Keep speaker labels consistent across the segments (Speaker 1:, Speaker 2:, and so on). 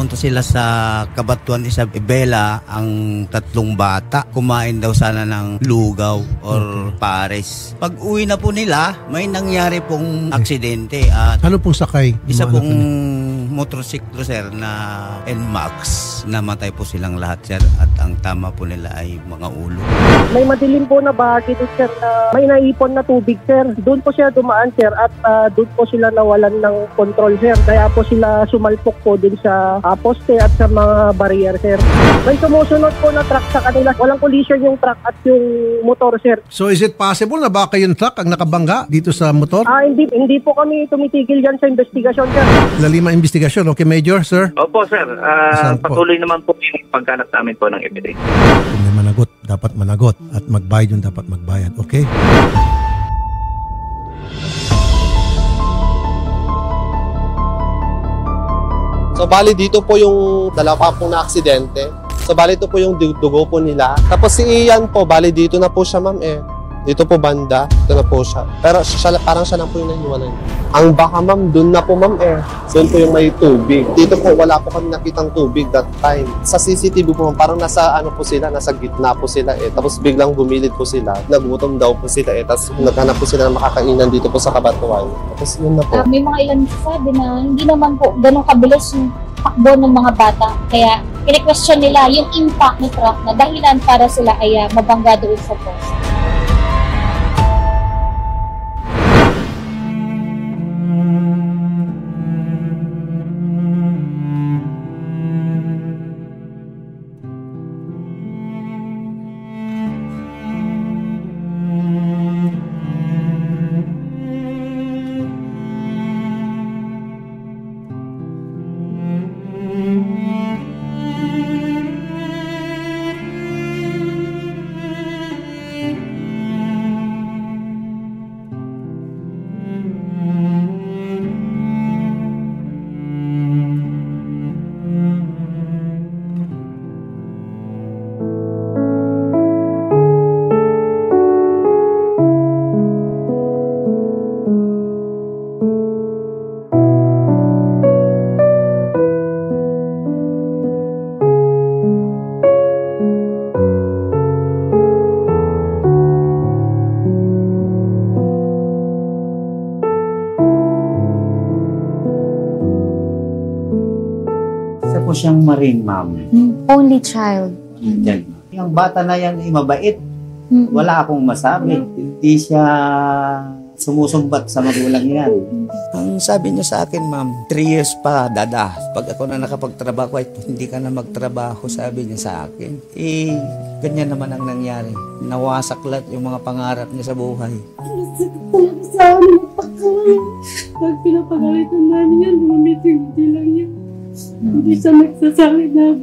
Speaker 1: pumunta sila sa Cabanatuan Isabela, ang tatlong bata. Kumain daw sana ng lugaw or pares. Pag uwi na po nila, may nangyari pong aksidente at
Speaker 2: Ano pong sakay?
Speaker 1: isa
Speaker 2: Ano
Speaker 1: pong
Speaker 2: po?
Speaker 1: motorsiklo, sir, na NMAX. Namatay po silang lahat, sir, at ang tama po nila ay mga ulo.
Speaker 3: May madilim po na bahagi doon, sir, na may naipon na tubig, sir. Doon po siya dumaan, sir, at doon po sila nawalan ng control, sir. Kaya po sila sumalpok po din sa poste at sa mga barrier, sir. May sumusunod po na truck sa kanila. Walang collision yung truck at yung motor, sir.
Speaker 2: So is it possible na baka yung truck ang nakabangga dito sa motor?
Speaker 3: Hindi po kami tumitigil dyan sa investigasyon, sir.
Speaker 2: Lalima investigasyon. Okay, Major, sir?
Speaker 4: Opo, sir.
Speaker 2: Saan po?
Speaker 4: Patuloy naman po yung pagkanap namin po ng evidence.
Speaker 2: Kung may managot, dapat managot. At magbayad yung dapat magbayad. Okay?
Speaker 5: So bali dito po yung dalawa pong na aksidente. So bali ito po yung dugo po nila. Tapos si Ian po, bali dito na po siya, ma'am eh. Dito po banda, dito na po siya. Pero parang siya lang po yung nahiwalan. Ang baka, ma'am, dun na po, ma'am eh. Doon po yung may tubig. Dito po wala po kami nakitang tubig that time. Sa CCTV po, ma'am, parang nasa ano po sila, nasa gitna po sila eh. Tapos biglang gumilid po sila. Nagutom daw po sila eh. Tapos naghanap po sila ng makakainan dito po sa Cabanatuan. Tapos yun na po.
Speaker 6: May mga ilan sabi na hindi naman po ganun kabilis yung takbo ng mga bata. Kaya kine-question nila yung impact ng truck na dahilan para sila ay mabangga doon sa post.
Speaker 1: Isa po siyang marine, ma'am.
Speaker 6: Only child.
Speaker 1: Yan. Yung bata na yan ay mabait. Wala akong masabi. Hindi siya sumusumbat sa magulang yan. Ang sabi niya sa akin, ma'am, 3 years pa, dada. Pag ako na nakapagtrabaho, ay hindi ka na magtrabaho, sabi niya sa akin. Eh, ganyan naman ang nangyari. Nawasak lahat yung mga pangarap niya sa buhay.
Speaker 7: Talaga sa amin ang pagkain. Pag pinapagalitan namin yan, mamiting-hindi lang yan. Hindi siya nagsasabi na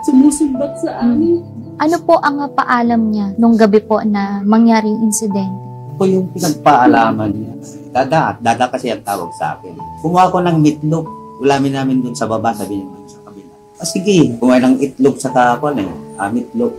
Speaker 7: sumusumbat sa amin.
Speaker 6: Ano po ang paalam niya nung gabi po na mangyaring insidente?
Speaker 1: Ito yung pinagpaalaman niya. Dada kasi ang tawag sa akin. Kumuha ko ng meatloaf. Ulamin namin dun sa baba, sabi niya sa kabila. Sige, kumuha ng itlog sa kakon meatloaf.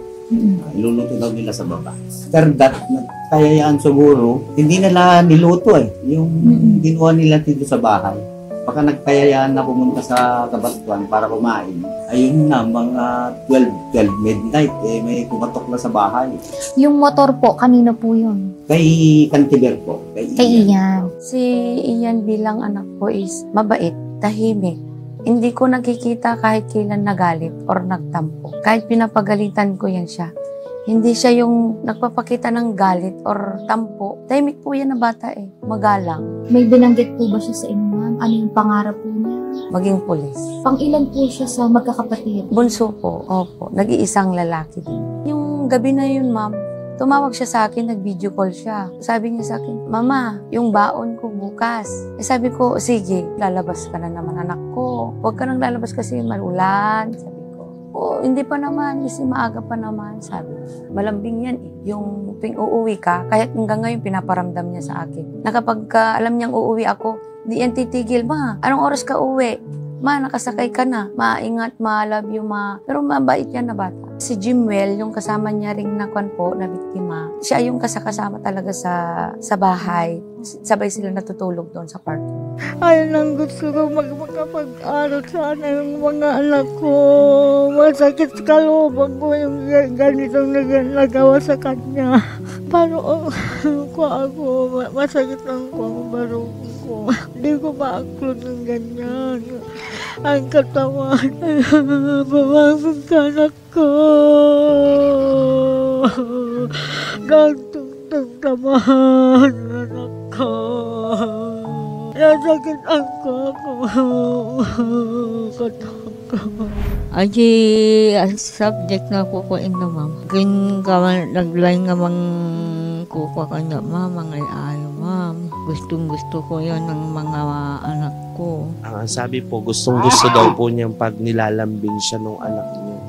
Speaker 1: Iluluto daw nila sa baba. After that, nagkayayaan siguro, hindi nila niluto yung ginawa nila dito sa bahay. Baka nagkayayaan na pumunta sa Cabanatuan para kumain. Ayun na, mga 12 midnight, may kumatok na sa bahay.
Speaker 6: Yung motor po, kanino po yun?
Speaker 1: Kay Cantiber po.
Speaker 6: Kay Ian.
Speaker 8: Si Ian bilang anak ko is mabait, tahimik. Hindi ko nakikita kahit kailan nagalit or nagtampo. Kahit pinapagalitan ko yan siya. Hindi siya yung nagpapakita ng galit or tampo. Tahimik po yan na bata magalang.
Speaker 6: May binanggit po ba siya sa inyo, ma'am? Ano yung pangarap po niya?
Speaker 8: Maging pulis.
Speaker 6: Pang-ilan po siya sa magkakapatid?
Speaker 8: Bunso po, opo. Nag-iisang lalaki din. Yung gabi na yun, ma'am, tumawag siya sa akin, nag-video call siya. Sabi niya sa akin, Mama, yung baon ko bukas. Sabi ko, sige, lalabas ka na naman anak ko. Huwag ka nang lalabas kasi malulan. Sabi ko, hindi pa naman, kasi maaga pa naman. Sabi niya, malambing yan Yung tuwing uuwi ka, kahit hanggang ngayon pinaparamdam niya sa akin. Na kapag alam niyang uuwi ako, di yan titigil, Ma, anong oras ka uwi? Ma, nakasakay ka na. Maingat, ma, love you, ma. Pero mabait yan na bata. Si Jimwell, yung kasama niya ring na biktima, siya yung kasama talaga sa bahay. Sabay sila natutulog doon sa kwarto.
Speaker 9: Ayun ang gusto ko, makapag-aral sana yung mga anak ko. Masakit sa kalooban ko yung ganitong nagawa sa kanya. Paano ako, masakit lang ko, baro ko. Hindi ko maaklod ng ganyan. Ang katawan, bumabog ka anak ko. Nagtugtog-tamahan anak ko. Nasakit ako. Katawan ko. Aji, subject na kukuin na ma'am. Naglain nga mang kukuha ka na ma'am, ang ayaw ma'am. Gustong-gusto ko yan ng mga anak ko.
Speaker 10: Ang sabi po, gustong-gusto daw po niyang pag nilalambing siya ng anak niya.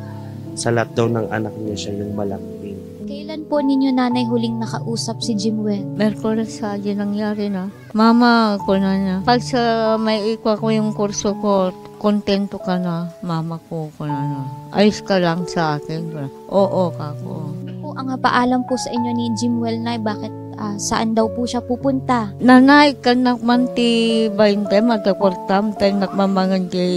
Speaker 10: Sa lahat daw ng anak niya siya yung malambing.
Speaker 6: Kailan po ninyo nanay huling nakausap si Jimwell?
Speaker 9: Merkulis sa nangyari na. Mama ko na niya. Pag sa may ikwa ko yung kurso ko, kontento ka na, mama ko na. Ayos ka lang sa akin. Oo ka ko.
Speaker 6: Ano po ang paalam po sa inyo ni Jimwell na bakit saan daw po siya pupunta?
Speaker 9: Nanay, kanak manti 20, magkaportam, tayo nakmamangan kay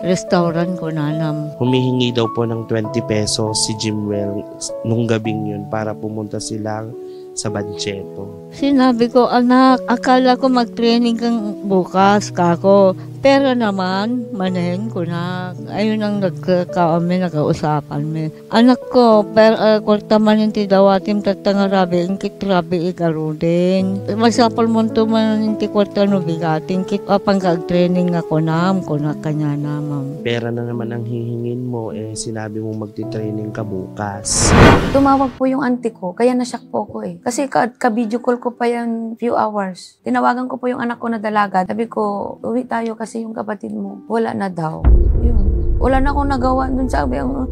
Speaker 9: restaurant ko nanam.
Speaker 10: Humihingi daw po ng 20 pesos si Jimwell nung gabing yun para pumunta silang sa Bancheto.
Speaker 9: Sinabi ko, anak, akala ko mag-training kang bukas kako. Pero naman, manahin ko na. Ayun ang nagkausapan mi. Anak ko, pero kwarta man yung tidawatim tatangarabi, ingkit rabi ikarudin. Masapal mo to man yung kwarta no bigating, kit pangkag-training ako nam, kuna kanya na, ma'am.
Speaker 10: Pera na naman ang hihingin mo, sinabi mo magti-training ka bukas.
Speaker 8: Tumawag po yung auntie ko, kaya nasyak po ko eh. Kasi ka-video call ko pa yan few hours. Tinawagan ko po yung anak ko na dalaga. Sabi ko, uwi tayo kasi yung kapatid mo, wala na daw. Yun. Wala na akong nagawa dun. Sabi, ang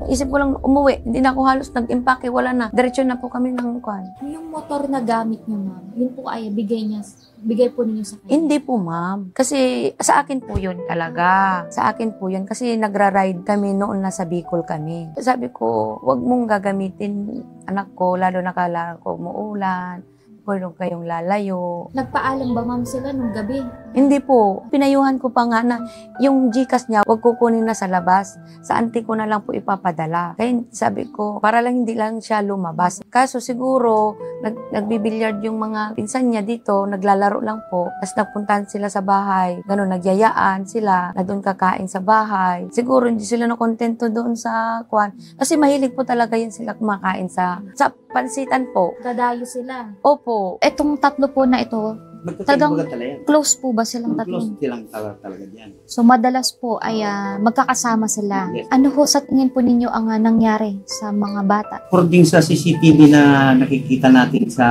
Speaker 8: isip ko lang umuwi. Hindi na ako halos nag-impake, wala na. Diretso na po kami ng kwan.
Speaker 6: Yung motor na gamit niyo, ma'am, yun po ay bigay po ninyo sa kanya?
Speaker 8: Hindi po, ma'am. Kasi sa akin po yun talaga. Sa akin po yun. Kasi nagra-ride kami noon nasa Bicol kami. Sabi ko, wag mong gagamitin anak ko, lalo na kala ko umuulan. Huwag kayong lalayo.
Speaker 6: Nagpaalam ba ma'am sila nung gabi?
Speaker 8: Hindi po. Pinayuhan ko pa nga na yung GCash niya, wag kukunin na sa labas. Sa auntie ko na lang po ipapadala. Kaya sabi ko, para lang hindi lang siya lumabas. Kaso siguro, nagbibilyard yung mga pinsan niya dito, naglalaro lang po. Tapos nagpuntahan sila sa bahay. Ganun, nagyayaan sila na doon kakain sa bahay. Siguro hindi sila nakontento doon sa kwan. Kasi mahilig po talaga yan sila kumakain sa pansitan po.
Speaker 6: Dadayo sila.
Speaker 8: Opo.
Speaker 6: Etong tatlo po na ito, talagang close po ba silang tatlo?
Speaker 1: Close silang talaga dyan.
Speaker 6: So madalas po ay magkakasama sila.
Speaker 1: Yes.
Speaker 6: Ano ho sa tingin po ninyo ang nangyari sa mga bata?
Speaker 1: According sa CCTV na nakikita natin sa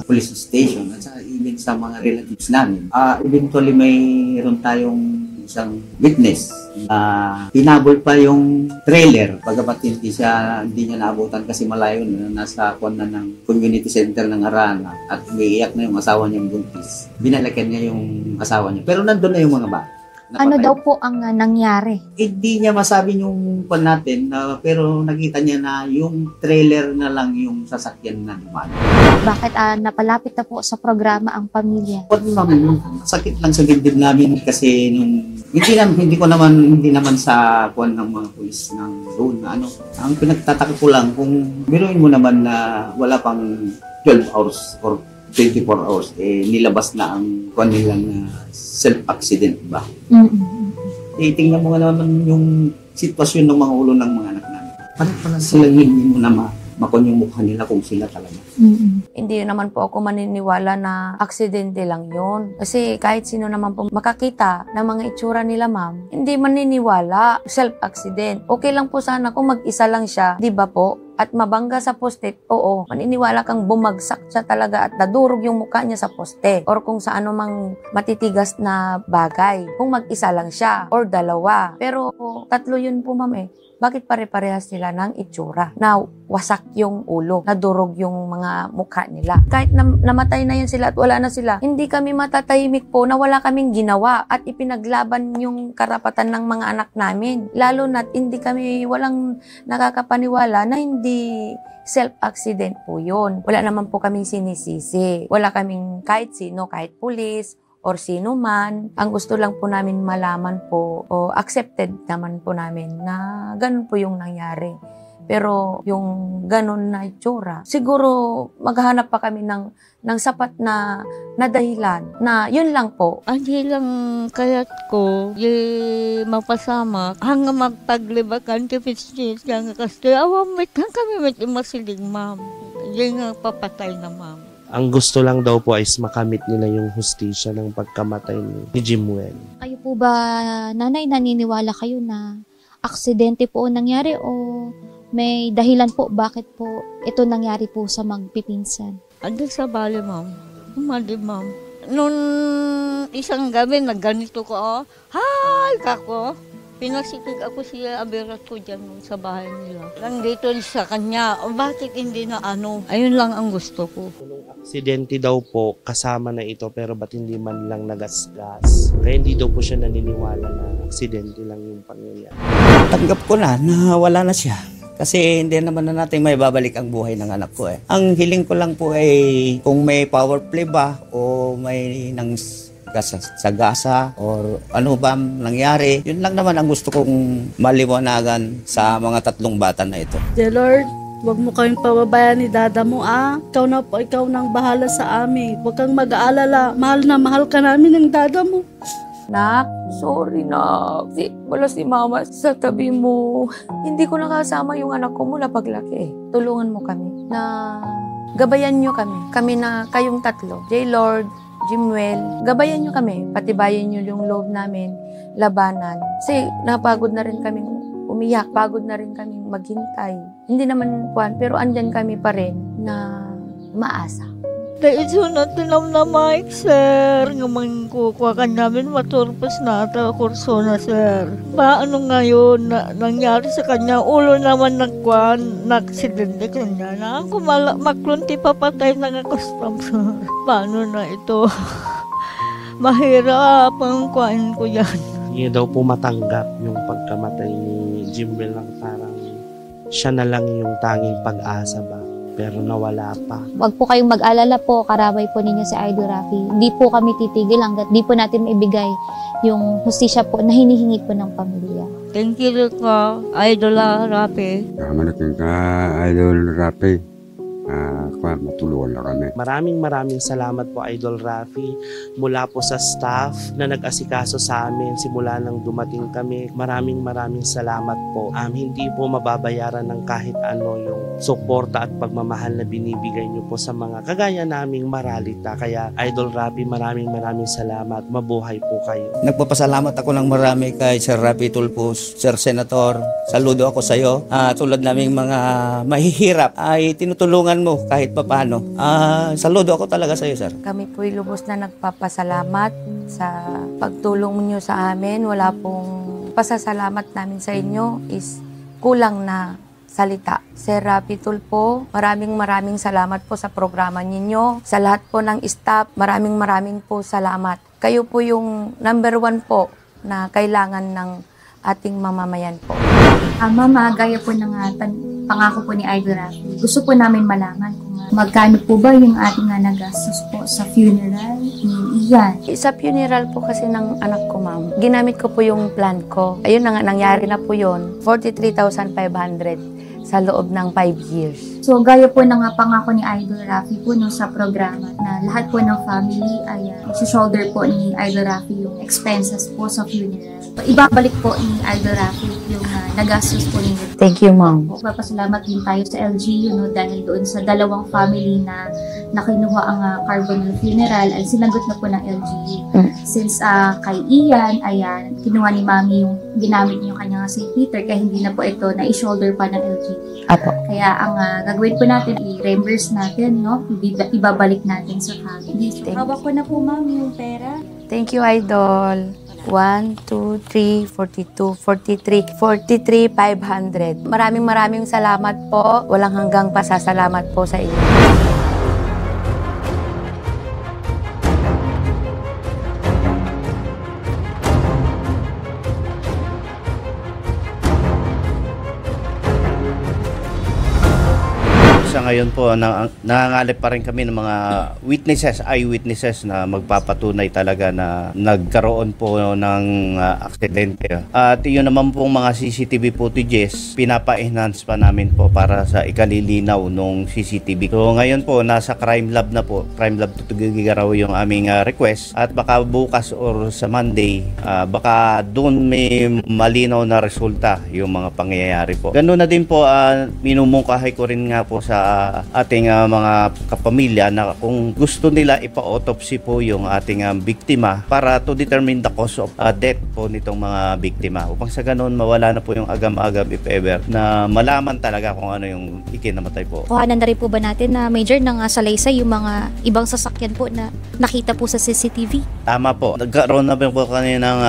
Speaker 1: police station at sa even sa mga relatives namin, eventually mayroon tayong isang witness na pinabol pa yung trailer pagkapat hindi niya naabutan kasi malayo na nasa kwan na ng community center ng Arana at umiiyak na yung asawa niyang buntis. Binalikan niya yung asawa niya. Pero nandun na yung mga bata.
Speaker 6: Ano daw po ang nangyari?
Speaker 1: Hindi niya masabi yung kwan natin pero nakita niya na yung trailer na lang yung sasakyan na dumaan.
Speaker 6: Bakit napalapit na po sa programa ang pamilya?
Speaker 1: Sakit lang sa dibdib namin kasi hindi naman sa kuan ng mga pulis ng road na ang pinagtataka ko lang kung biruin mo naman na wala pang 12 hours or 24 hours nilabas na ang kuan nilang self-accident ba? Tingnan mo nga naman yung sitwasyon ng mga ulo ng mga anak namin. Parang sila hindi mo na makon yung mukha nila kung sila talaga.
Speaker 8: Hindi naman po ako maniniwala na aksidente lang yun. Kasi kahit sino naman po makakita ng mga itsura nila, ma'am, hindi maniniwala. Self-accident. Okay lang po sana kung mag-isa lang siya, di ba po? At mabangga sa poste, oo, maniniwala kang bumagsak siya talaga at nadurog yung mukha niya sa poste. Or kung sa anumang matitigas na bagay. Kung mag-isa lang siya or dalawa. Pero tatlo yun po, ma'am Bakit pare-parehas sila ng itsura? Na wasak yung ulo, nadurog yung mga mukha nila. Kahit namatay na yan sila at wala na sila, hindi kami matatahimik po na wala kaming ginawa at ipinaglaban yung karapatan ng mga anak namin. Lalo na hindi kami walang nakakapaniwala na hindi self-accident po yun. Wala naman po kaming sinisisi. Wala kaming kahit sino, kahit pulis or sino man. Ang gusto lang po namin malaman po o accepted naman po namin na ganun po yung nangyari. Pero yung ganun na itsura, siguro maghahanap pa kami ng sapat na dahilan na yun lang po.
Speaker 9: Hindi lang kayat ko, mapasama, hanggang magpaglibakan, tipis-tipis lang kasi awamit kami may masiling, ma'am. Hindi nga papatay na, ma'am.
Speaker 10: Ang gusto lang daw po ay makamit nila yung hustisya ng pagkamatay ni Jimuel.
Speaker 6: Kayo po ba, nanay, naniniwala kayo na aksidente po nangyari o may dahilan po bakit po ito nangyari po sa magpipinsan?
Speaker 9: Ando sa bali, ma'am. Umali, ma'am. Noon isang gabi, nagganito ko, hi, kako. Pinasitig ako siya, abirat ko dyan sa bahay nila. Lang dito sa kanya, bakit hindi na ano? Ayun lang ang gusto ko.
Speaker 10: Aksidente daw po, kasama na ito, pero ba't hindi man lang nagasgas? Kaya hindi daw po siya naniniwala na aksidente lang yung pangyayari.
Speaker 1: Tanggap ko na wala na siya. Kasi hindi naman na natin may babalik ang buhay ng anak ko eh. Ang hiling ko lang po ay kung may power play ba o may nang sagasa or ano ba nangyari. Yun lang naman ang gusto kong maliwanagan sa mga tatlong bata na ito.
Speaker 7: Dear Lord, huwag mo kaming pababayaan ni Dada mo, Ikaw na po, ikaw nang bahala sa amin. Huwag kang mag-aalala. Mahal na mahal ka namin ng Dada mo.
Speaker 8: Nak, sorry na. Wala si mama sa tabi mo. Hindi ko nakasama yung anak ko mula paglaki. Tulungan mo kami na gabayan nyo kami. Kami na kayong tatlo. J. Lord, Jimuel, gabayan nyo kami. Patibayan nyo yung loob namin, labanan. Kasi napagod na rin kaming umiyak. Pagod na rin kaming maghintay. Hindi naman kuwan, pero andyan kami pa rin na maasa.
Speaker 9: Dahil natin na Mike, sir. Ngayon kukuha ka namin maturpos na ata kurso na, sir. Paano ngayon nangyari sa kanya? Ulo naman nag-aksidente kanya na. Kung maklunti papatay na custom, sir. Paano na ito? Mahirap ang kuhaan ko yan.
Speaker 10: Hindi daw po matanggap yung pagkamatay ni Jimuel lang parang siya na lang yung tanging pag-asa ba. Pero nawala pa.
Speaker 6: Huwag po kayong mag-alala po, karamay po ninyo si Idol Rafi. Hindi po kami titigil hanggat di po natin maibigay yung hustisya po na hinihingi po ng pamilya.
Speaker 9: Thank you ka, Idol Rafi.
Speaker 11: Kamanating ka, Idol Rafi. Matulungan na kami.
Speaker 10: Maraming salamat po, Idol Rafi, mula po sa staff na nag-asikaso sa amin simula nang dumating kami. Maraming salamat po. Hindi po mababayaran ng kahit ano yung suporta at pagmamahal na binibigay niyo po sa mga kagaya naming maralita. Kaya Idol Rafi, maraming salamat. Mabuhay po kayo.
Speaker 1: Nagpapasalamat ako ng marami kay Sir Rafi Tulfos, Sir Senator. Saludo ako sa iyo. Tulad naming mga mahihirap ay tinutulungan mo kahit papaano. Saludo ako talaga sa iyo, sir.
Speaker 8: Kami po'y lubos na nagpapasalamat sa pagtulong niyo sa amin. Wala pong pasasalamat namin sa inyo is kulang na salita. Sir Rafi Tulfo, maraming salamat po sa programa ninyo. Sa lahat po ng staff, maraming po salamat. Kayo po yung number 1 po na kailangan ng ating mamamayan po.
Speaker 6: Mama, gaya po ng pangako po ni Idol Rafi. Gusto po namin malaman kung magkano po ba yung ating nagastos po sa funeral ni Ian.
Speaker 8: Sa funeral po kasi ng anak ko, ma'am, ginamit ko po yung plan ko. Ayun na nga, nangyari na po yun. 43,500 sa loob ng 5 years.
Speaker 6: So, gaya po ng pangako ni Idol Rafi po sa programa na lahat po ng family ay shoulder po ni Idol Rafi yung expenses po sa funeral. Ibabalik po ni Idol Rafi yung nagastos po ninyo.
Speaker 8: Thank you, ma'am.
Speaker 6: Papasalamat din tayo sa LGU dahil doon sa dalawang family na nakinuha ang carbonal funeral ay sinagot na po ng LGU. Since kay Ian, ayan, kinuha ni Mami yung ginamit niyo kanyang St. Peter kaya hindi na po ito na i-shoulder pa ng LGU.
Speaker 8: Apo.
Speaker 6: Kaya ang gagawin po natin, i-reimburse natin, no? Ibabalik natin sa family. Hawak ko na po, Ma'am, yung pera.
Speaker 8: Thank you, Idol. 1, 2, 3, 42, 43, 500. Maraming salamat po. Walang hanggang pasasalamat po sa inyo.
Speaker 12: Sa ngayon po, nangangalip pa rin kami ng mga eyewitnesses na magpapatunay talaga na nagkaroon po ng aksidente. At yun naman pong mga CCTV footages, pinapa-enhance pa namin po para sa ikalilinaw ng CCTV. So ngayon po, nasa crime lab na po. Crime lab tutugigaraw yung aming request. At baka bukas or sa Monday, baka doon may malinaw na resulta yung mga pangyayari po. Ganun na din po, minumungkahay ko rin nga po sa ating mga kapamilya na kung gusto nila ipa-autopsy po yung ating biktima para to determine the cause of death po nitong mga biktima. Upang sa ganun, mawala na po yung agam-agam if ever na malaman talaga kung ano yung ikinamatay po.
Speaker 6: Kuhanan na rin po ba natin na Major ng salaysay yung mga ibang sasakyan po na nakita po sa CCTV?
Speaker 12: Tama po. Nagkaroon na po kanina ng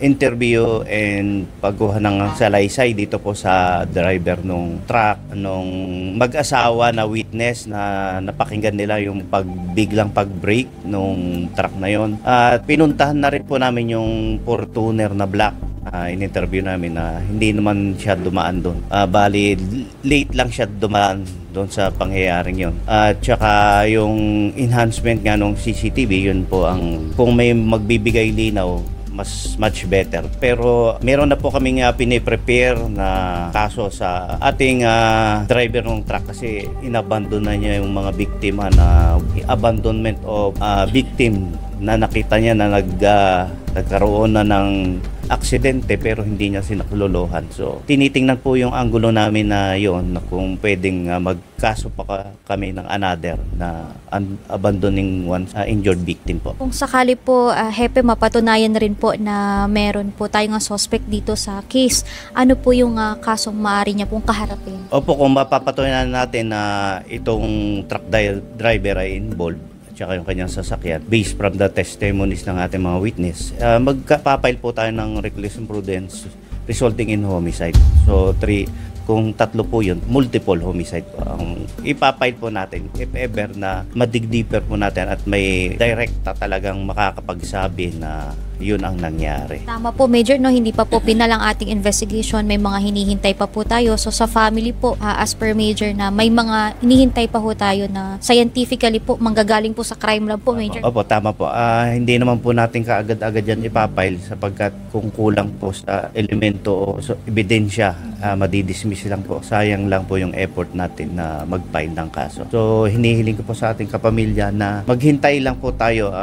Speaker 12: interview and pagkuha ng salaysay dito po sa driver nung truck, nung mag-asawa na witness na napakinggan nila yung biglang pag-brake nung truck na yon. At pinuntahan na rin po namin yung Fortuner na black. In-interview namin na hindi naman siya dumaan doon. Bali, late lang siya dumaan doon sa pangyayaring yon. At saka yung enhancement nga nung CCTV, yun po ang kung may magbibigay linaw, much better. Pero meron na po kaming piniprepare na kaso sa ating driver ng truck kasi inabandon na niya yung mga biktima na abandonment of victim na nakita niya na nagkaroon na ng aksidente pero hindi niya sinaklolohan. So, tinitingnan po yung anggulo namin na yon na kung pwedeng magkaso pa kami ng another na abandoning one injured victim po.
Speaker 6: Kung sakali po, Hepe, mapatunayan rin po na meron po tayong suspect dito sa case, ano po yung kasong maaari niya pong kaharapin?
Speaker 12: Opo, kung mapapatunayan natin na itong truck driver ay involved, tsaka yung kanyang sasakyan, based from the testimonies ng ating mga witness, magkapapile po tayo ng reckless imprudence resulting in homicide. So, kung tatlo po yun, multiple homicide po ang ipapile po natin if ever na madigdiper po natin at may direkta talagang makakapagsabi na yun ang nangyari.
Speaker 6: Tama po, Major, no, hindi pa po pinalang ating investigation, may mga hinihintay pa po tayo. So sa family po, as per Major, na may mga hinihintay pa po tayo na scientifically po, manggagaling po sa crime lab po, Major.
Speaker 12: Opo, tama po. Hindi naman po natin kaagad-agad yan ipapile sapagkat kung kulang po sa elemento o ebidensya, madidismiss lang po. Sayang lang po yung effort natin na mag-file ng kaso. So hinihiling ko po sa ating kapamilya na maghintay lang po tayo.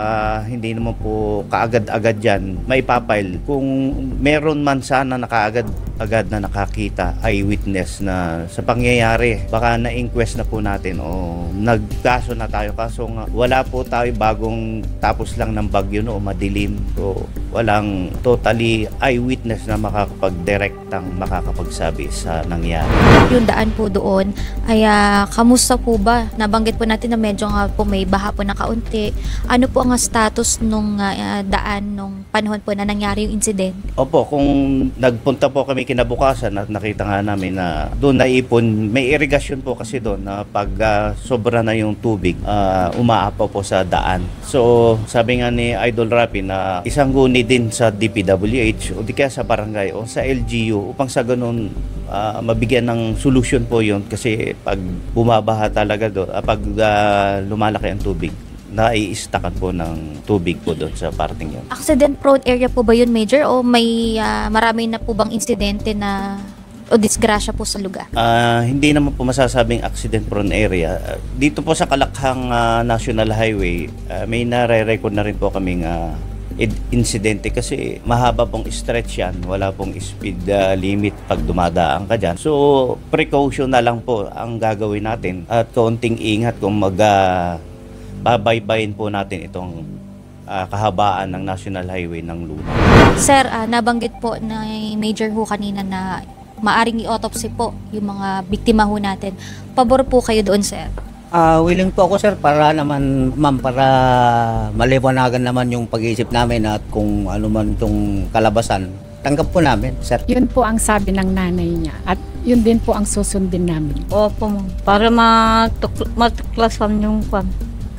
Speaker 12: Hindi naman po kaagad-agad dyan maipapile. Kung meron man sana nakaagad na nakakita, eyewitness na sa pangyayari, baka na-inquest na po natin o nagkaso na tayo. Kaso nga, wala po tayo bagong tapos lang ng bagyo no, madilim. So, walang totally eyewitness na makakapag-directang makakapagsabi sa nangyari.
Speaker 6: Yung daan po doon ay kamusta po ba? Nabanggit po natin na medyo nga po may baha po na kaunti. Ano po ang status nung daan nung panahon po na nangyari yung incident?
Speaker 12: Opo, kung nagpunta po kami kinabukasan at nakita nga namin na doon naipon, may irrigation po kasi doon na pag sobra na yung tubig, umaapaw po sa daan. So, sabi nga ni Idol Rafi na isang guni din sa DPWH o di kaya sa barangay o sa LGU upang sa ganun mabigyan ng solusyon po yun kasi pag bumabaha talaga doon, pag lumalaki ang tubig, nai-stakan po ng tubig po doon sa parting yun.
Speaker 6: Accident prone area po ba yun, Major? O may marami na po bang insidente na o disgrasya po sa lugar?
Speaker 12: Hindi naman po masasabing accident prone area. Dito po sa Kalakhang National Highway, may nare-record na rin po kaming insidente kasi mahaba pong stretch yan. Wala pong speed limit pag dumadaan ka dyan. So, precaution na lang po ang gagawin natin at kaunting ingat kung babaybayin po natin itong kahabaan ng National Highway ng Luna.
Speaker 6: Sir, nabanggit po na Major ho kanina na maaring i-autopsy po yung mga biktima ho natin. Pabor po kayo doon, sir?
Speaker 13: Willing po ako, sir, para naman, ma'am, para maliwanagan naman yung pag-iisip namin at kung ano man itong kalabasan, tanggap po namin, sir.
Speaker 14: Yun po ang sabi ng nanay niya at yun din po ang susundin namin.
Speaker 9: Opo, para matuklasan yung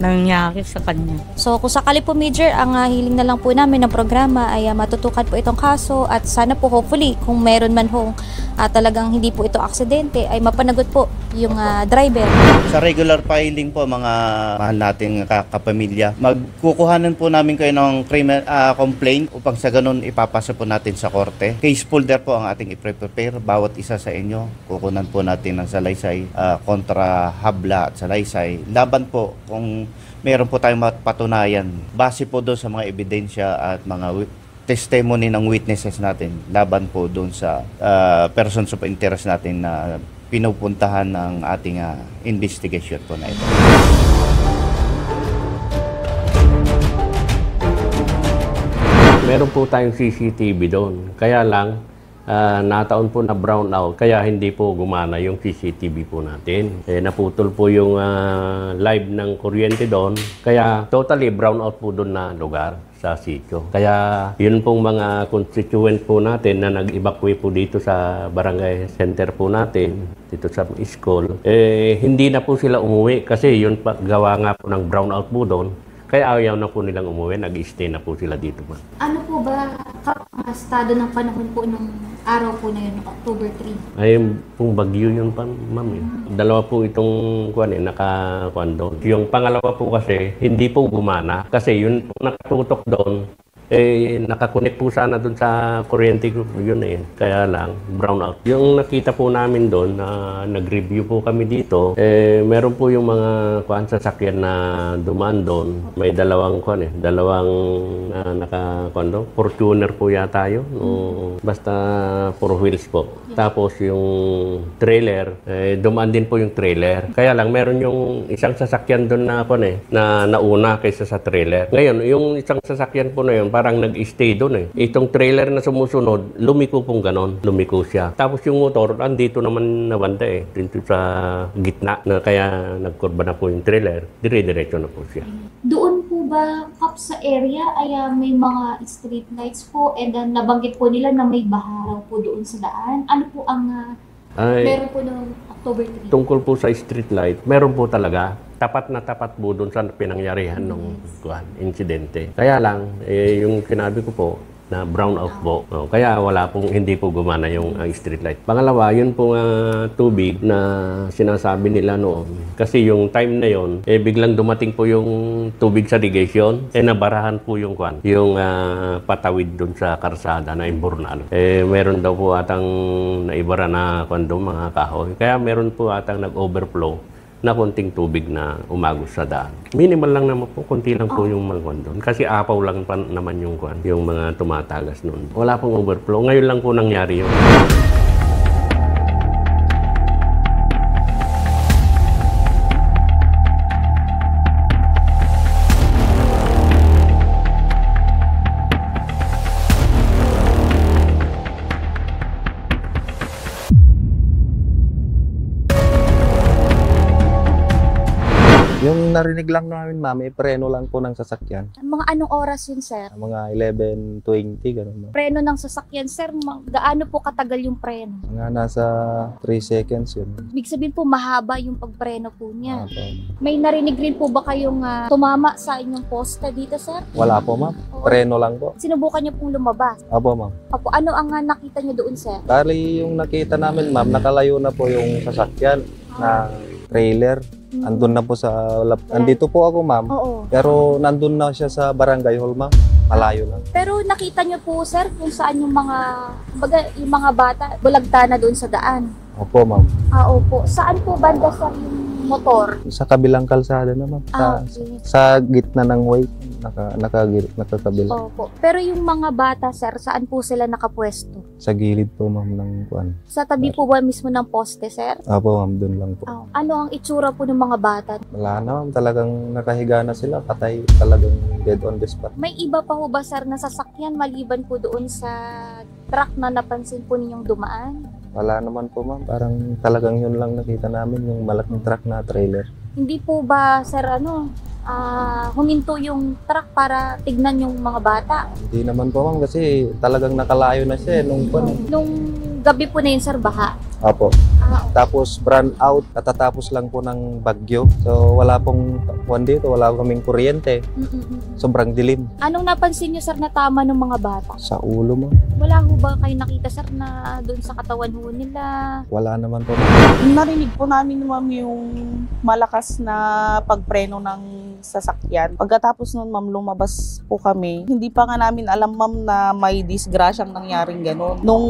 Speaker 9: nangyari sa kanya.
Speaker 6: So kung sakali po, Major, ang hiling na lang po namin ng programa ay matutukan po itong kaso at sana po hopefully kung meron man hong talagang hindi po ito aksidente, ay mapanagot po yung driver.
Speaker 12: Sa regular filing po, mga mahal nating kapamilya, magkukuhanan po namin kayo ng complaint upang sa ganun ipapasa po natin sa korte. Case folder po ang ating i-prepare. Bawat isa sa inyo, kukunan po natin ng salaysay kontra habla at salaysay. Laban po kung meron po tayong mapatunayan base po doon sa mga ebidensya at mga testimony ng witnesses natin. Laban po doon sa persons of interest natin na pinupuntahan ng ating investigation po na ito.
Speaker 15: Meron po tayong CCTV doon. Kaya lang, nataon po na brown out, kaya hindi po gumana yung CCTV po natin. Naputol po yung live ng kuryente doon, kaya totally brown out po doon na lugar sa sitio. Kaya yun pong mga constituent po natin na nag-evacuate po dito sa barangay center po natin, dito sa school, hindi na po sila umuwi kasi yun pa, gawa nga po ng brown out po doon. Kaya ayaw na po nilang umuwi, nag-stay na po sila dito.
Speaker 6: Ano po ba ang estado ng panahon po ng araw po na yun, October 3?
Speaker 15: Ay, pong bagyo yun pa, ma'am. Dalawa po itong nakakuan doon. Yung pangalawa po kasi, hindi po gumana. Kasi yun po nakatutok doon, nakakonect po sana doon sa kuryente ko. Yun kaya lang, brown out. Yung nakita po namin doon, nag-review po kami dito, meron po yung mga sasakyan na dumaan doon. May dalawang Fortuner po yata yun. Basta 4 wheels po. Tapos yung trailer, dumaan din po yung trailer. Kaya lang, meron yung isang sasakyan doon na nauna kaysa sa trailer. Ngayon, yung isang sasakyan po na yun, parang nag-stay doon Itong trailer na sumusunod, lumiko pong ganon. Lumiko siya. Tapos yung motor, andito naman na banda dito sa gitna. Kaya nagkurba na po yung trailer. Dire-diretso na po siya.
Speaker 6: Doon po ba, Kap, sa area ay may mga street lights po and then nabanggit po nila na may baha po doon sa daan. Ano po ang meron po noong October 3? Tungkol
Speaker 15: po sa street light, meron po talaga. Tapat na tapat po doon sa pinangyarihan ng insidente. Kaya lang, yung sinabi ko po, na brown out po. Kaya hindi po gumana yung street light. Pangalawa, yun po tubig na sinasabi nila noon. Kasi yung time na yon, biglang dumating po yung tubig sa irrigation, nabarahan po yung patawid doon sa karsada na imburnal. Meron daw po atang naibara na mga kahoy. Kaya meron po atang nag-overflow na konting tubig na umagos sa daan. Minimal lang naman po, konti lang po yung mga doon. Kasi apaw lang pa naman yung mga tumatagas noon. Wala pong overflow. Ngayon lang po nangyari yun.
Speaker 16: Yung narinig lang namin, ma'am, preno lang po ng sasakyan.
Speaker 6: Mga anong oras yun, sir?
Speaker 16: Mga 11:20, gano'n, ma'am.
Speaker 6: Preno ng sasakyan, sir, gaano po katagal yung preno?
Speaker 16: Mga nasa 3 seconds yun.
Speaker 6: Ibig sabihin po, mahaba yung pagpreno po niya. May narinig rin po ba kayong tumama sa inyong poste dito, sir?
Speaker 16: Wala po, ma'am. Preno lang po.
Speaker 6: Sinubukan niyo pong lumabas?
Speaker 16: Opo, ma'am.
Speaker 6: Opo, ano ang nakita niyo doon, sir?
Speaker 16: Bali, yung nakita namin, ma'am, nakalayo na po yung sasakyan na trailer. Andun na po andito po ako, ma'am.
Speaker 6: Oo.
Speaker 16: Pero nandun na siya sa barangay hall, ma'am. Malayo lang.
Speaker 6: Pero nakita niyo po, sir, kung saan yung mga bata bulagta na doon sa daan?
Speaker 16: Opo, ma'am.
Speaker 6: Opo. Saan po banda, sir, yung motor?
Speaker 16: Sa kabilang kalsada na, ma'am.
Speaker 6: Okay.
Speaker 16: Sa gitna ng way, nakakabila.
Speaker 6: Opo. Pero yung mga bata, sir, saan po sila nakapwesto?
Speaker 16: Sa gilid po, ma'am, ng
Speaker 6: Sa tabi po ba mismo ng poste, sir?
Speaker 16: Opo, ma'am, doon lang po.
Speaker 6: Ano ang itsura po ng mga bata?
Speaker 16: Wala na, ma'am. Talagang nakahiga na sila. Patay, talagang dead on the spot.
Speaker 6: May iba pa po ba, sir, na sasakyan maliban po doon sa truck na napansin po ninyong dumaan?
Speaker 16: Wala naman po, ma'am. Parang talagang yun lang nakita namin, yung malaking truck na trailer. Hindi
Speaker 6: po ba, sir, huminto yung truck para tignan yung mga bata?
Speaker 16: Hindi naman po, ma'am, kasi talagang nakalayo na siya nung
Speaker 6: gabi po na yun, sir, baha?
Speaker 16: Apo. Tapos brand out, katatapos lang po ng bagyo. So wala pong one dito, wala kaming kuryente. Sobrang dilim.
Speaker 6: Anong napansin niyo, sir, na tama ng mga bata?
Speaker 16: Sa ulo mo.
Speaker 6: Wala ho ba kayo nakita, sir, na doon sa katawan ho nila?
Speaker 16: Wala naman po.
Speaker 17: Narinig po namin, ma'am, yung malakas na pagpreno ng sasakyan. Pagkatapos nun, ma'am, lumabas po kami. Hindi pa nga namin alam, ma'am, na may disgrasyang nangyaring gano'n. Nung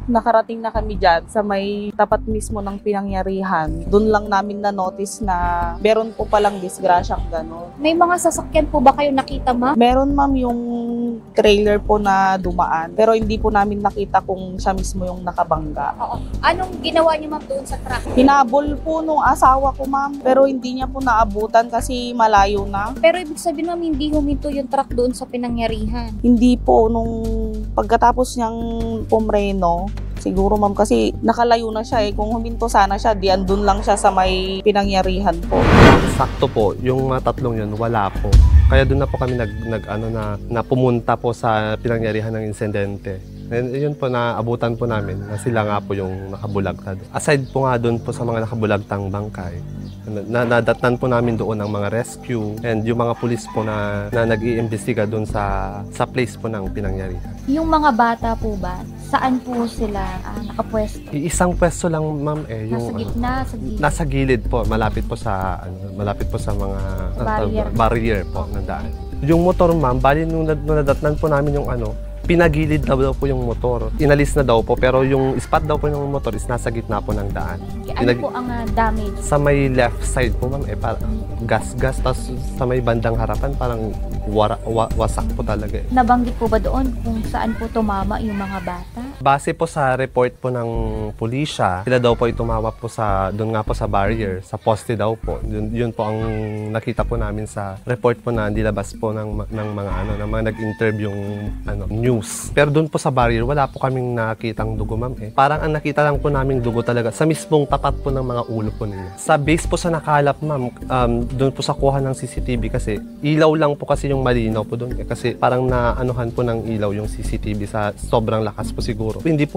Speaker 17: nakarating na kami dyan sa may tapat mismo ng pinangyarihan, doon lang namin na-notice na meron po palang disgrasyang gano'n.
Speaker 6: May mga sasakyan po ba kayo nakita, ma'am?
Speaker 17: Meron, ma'am, yung trailer po na dumaan. Pero hindi po namin nakita kung siya mismo yung nakabangga.
Speaker 6: Oo. Anong ginawa niyo, ma'am, doon sa truck?
Speaker 17: Hinabol po nung asawa ko, ma'am. Pero hindi niya po naabutan kasi malayo na.
Speaker 6: Pero ibig sabihin, ma'am, hindi huminto yung truck doon sa pinangyarihan.
Speaker 17: Hindi po, nung pagkatapos niyang pumreno, siguro, ma'am, kasi nakalayo na siya eh. Kung huminto sana siya, di andun lang siya sa may pinangyarihan po.
Speaker 5: Sakto po, yung mga tatlong yun, wala po. Kaya doon na po kami na pumunta po sa pinangyarihan ng insidente. And yun po, naabutan po namin na sila nga po yung nakabulagtad. Aside po nga doon po sa mga nakabulagtang bangkay, nadatnan po namin doon ang mga rescue and yung mga pulis po na nag-iimbestiga doon sa place po ng pinangyarihan.
Speaker 6: Yung mga bata po ba, saan po sila nakapwesto?
Speaker 5: Isang pwesto lang, ma'am, yung
Speaker 6: nasa gitna, sa gilid?
Speaker 5: Nasa gilid po, malapit po sa mga barrier po ng daan. Yung motor, ma'am, bali nung nadatnan po namin yung pinagilid daw po yung motor. Inalis na daw po, pero yung spot daw po ng motor is nasa gitna po ng daan.
Speaker 6: Ano po ang damage?
Speaker 5: Sa may left side po, ma'am, parang gas-gas, tapos sa may bandang harapan, parang wasak po talaga.
Speaker 6: Nabanggit po ba doon kung saan po tumama yung mga bata?
Speaker 5: Base po sa report po ng pulisya, sila daw po ay tumama po doon nga po sa barrier, sa poste daw po. Yun po ang nakita po namin sa report po na nilabas po ng mga nag-interview yung news. Pero doon po sa barrier, wala po kaming nakitang dugo, ma'am. Parang ang nakita lang po naming dugo talaga sa mismong tapat po ng mga ulo po nila. Sa base po sa nakalap, ma'am, doon po sa kuha ng CCTV kasi ilaw lang po kasi yung malinaw po doon. Kasi parang naanuhan po ng ilaw yung CCTV sa sobrang lakas po siguro. Hindi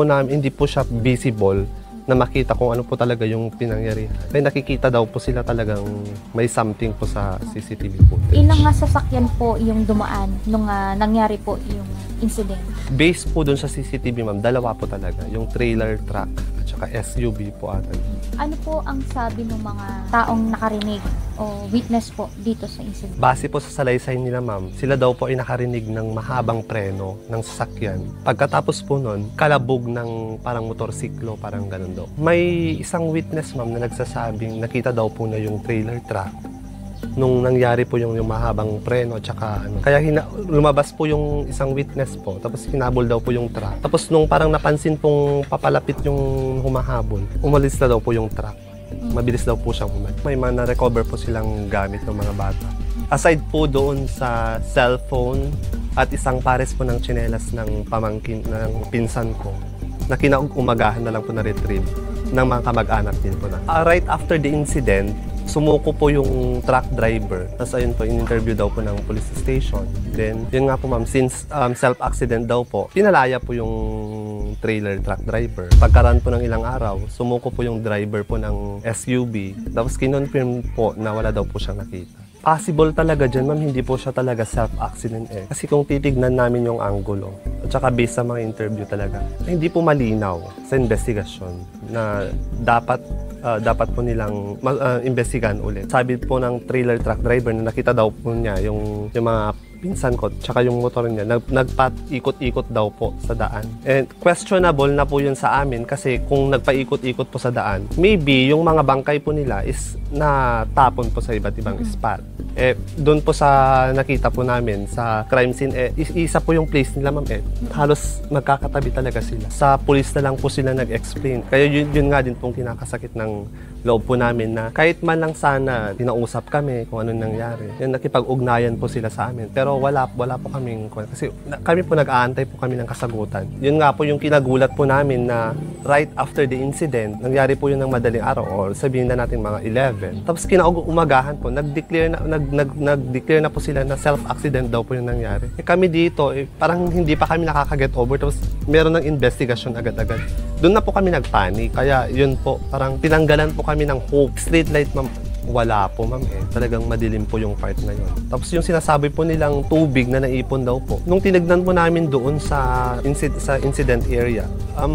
Speaker 5: po siya visible na makita kung ano po talaga yung pinangyarihan. May nakikita daw po sila talagang may something po sa CCTV footage.
Speaker 6: Ilang sasakyan po yung dumaan nung nangyari po yung incident?
Speaker 5: Based po dun sa CCTV, ma'am, dalawa po talaga. Yung trailer truck at saka SUV po ata.
Speaker 6: Ano po ang sabi ng mga taong nakarinig o witness po dito sa incident?
Speaker 5: Base po sa salaysay nila, ma'am, sila daw po ay nakarinig ng mahabang preno ng sasakyan. Pagkatapos po nun, kalabog ng parang motorsiklo, parang ganun daw. May isang witness, ma'am, na nagsasabing nakita daw po na yung trailer truck nung nangyari po yung mahabang preno at saka Kaya lumabas po yung isang witness po, tapos hinabol daw po yung truck. Tapos nung parang napansin pong papalapit yung humahabol, umalis na daw po yung truck. Mabilis daw po siyang umalis. May mga na-recover po silang gamit ng mga bata. Aside po doon sa cellphone at isang pares po ng tsinelas ng pamangkin ng pinsan ko, na kinaumagahan na lang po na-retrieve ng mga kamag-anak din po na. Right after the incident, sumuko po yung truck driver. Tapos ayun po, in-interview daw po ng police station. Then, yun nga po, ma'am, since self-accident daw po, pinalaya po yung trailer truck driver. Pagkaraan po ng ilang araw, sumuko po yung driver po ng SUV. Tapos kinonfirm po na wala daw po siyang nakita. Possible talaga dyan, ma'am, hindi po siya talaga self-accident Kasi kung titignan namin yung angulo, at saka based sa mga interview talaga, hindi po malinaw sa investigasyon na dapat po nilang investigahan ulit. Sabi po ng trailer truck driver na nakita daw po niya yung mga pinsan ko, tsaka yung motor niya, nagpaikot-ikot daw po sa daan. And questionable na po yun sa amin kasi kung nagpaikot-ikot po sa daan, maybe yung mga bangkay po nila is natapon po sa iba't ibang spot. Doon po sa nakita po namin sa crime scene, isa po yung place nila, ma'am, halos magkakatabi talaga sila. Sa police na lang po sila nag-explain. Kaya yun nga din pong kinakasakit ng loob po namin na kahit man lang sana tinausap kami kung anong nangyari. Yan, nakipag-ugnayan po sila sa amin. Pero wala po kaming, kasi kami po nag-aantay po kami ng kasagutan. Yun nga po yung kinagulat po namin na right after the incident, nangyari po yun ng madaling araw or sabihin na natin mga 11. Tapos kinaumagahan po, nag-declare na po sila na self-accident daw po yung nangyari. Kami dito, parang hindi pa kami nakaka-get over. Tapos meron ng investigation agad-agad. Doon na po kami nagpanik. Kaya yun po, parang tinanggalan po kami ng hope. Street light, ma'am, wala po, ma'am. Talagang madilim po yung part na yun. Tapos yung sinasabi po nilang tubig na naipon daw po. Nung tinignan po namin doon sa incident area,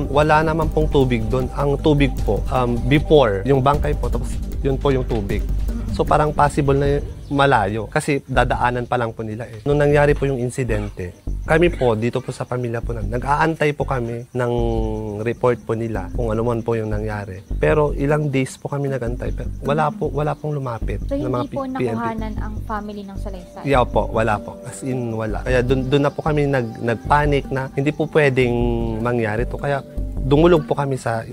Speaker 5: wala naman pong tubig doon. Ang tubig po, before, yung bangkay po, tapos yun po yung tubig. So parang possible na malayo kasi dadaanan pa lang po nila eh. Nung nangyari po yung insidente, kami po dito po sa pamilya po namin, nag-aantay po kami ng report po nila kung ano man po yung nangyari. Pero ilang days po kami nag-antay. Pero wala pong lumapit.
Speaker 6: So
Speaker 5: na mga
Speaker 6: hindi po nakuhanan ang family ng salaysay?
Speaker 5: Yeah po, wala po. As in wala. Kaya doon na po kami nagpanic na hindi po pwedeng mangyari to. Kaya dumulog po kami sa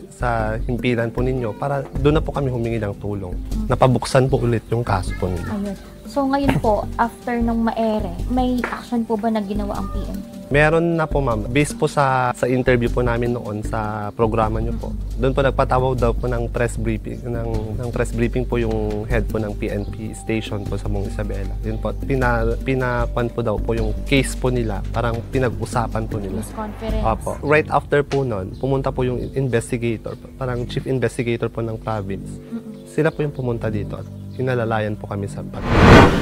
Speaker 5: himpilan po ninyo para doon na po kami humingi ng tulong. Napabuksan po ulit yung kaso po nila.
Speaker 6: Ayun. So ngayon po, after nung maere, may action po ba na ginawa ang PNP?
Speaker 5: Meron na po, ma'am. Based po sa interview po namin noon sa programa nyo po. Doon po nagpatawag daw po ng press briefing. Ng press briefing po yung head po ng PNP station po sa Mong Isabela. Yun po, pinakuan po daw po yung case po nila. Parang pinag-usapan po nila.
Speaker 6: News conference.
Speaker 5: Opo. Right after po noon, pumunta po yung investigator, parang chief investigator po ng province. Sila po yung pumunta dito at inalalayan po kami sa pag.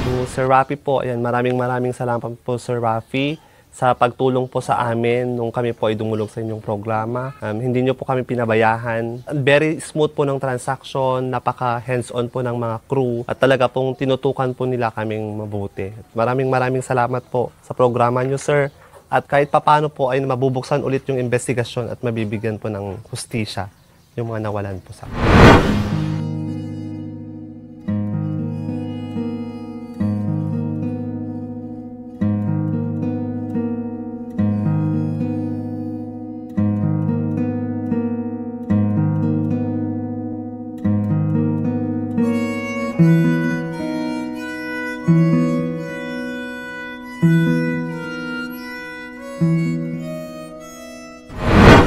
Speaker 5: So, Sir Rafi po, ayan, maraming salamat po, Sir Rafi, sa pagtulong po sa amin nung kami po ay dumulog sa inyong programa. Hindi nyo po kami pinabayahan. Very smooth po ng transaction, napaka hands-on po ng mga crew at talaga pong tinutukan po nila kaming mabuti. Maraming salamat po sa programa nyo, sir. At kahit papano po ay mabubuksan ulit yung investigasyon at mabibigyan po ng hustisya yung mga nawalan po sa amin.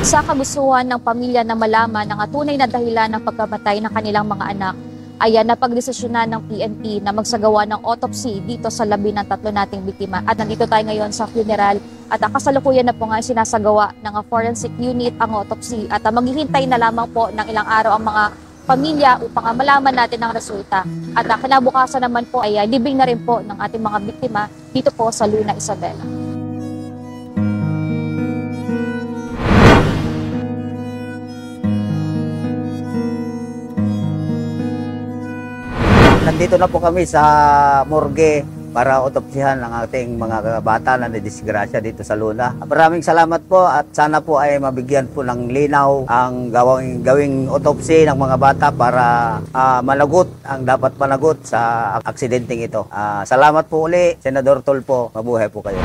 Speaker 6: Sa kagustuhan ng pamilya na malaman ang tunay na dahilan ng pagkamatay ng kanilang mga anak, ay napagdesisyonan ng PNP na magsagawa ng autopsy dito sa labi ng 3 nating biktima. At nandito tayo ngayon sa funeral at kasalukuyan na po nga sinasagawa ng forensic unit ang autopsy at maghihintay na lamang po ng ilang araw ang mga pamilya upang malaman natin ang resulta. At kinabukasan naman po ay libing na rin po ng ating mga biktima dito po sa Luna Isabela.
Speaker 13: Nandito na po kami sa morgue para autopsihan ang ating mga bata na nadisgrasya dito sa Luna. Maraming salamat po at sana po ay mabigyan po ng linaw ang gawing autopsy ng mga bata para managot ang dapat managot sa aksidenteng ito. Salamat po uli, Senador Tulfo. Mabuhay po kayo.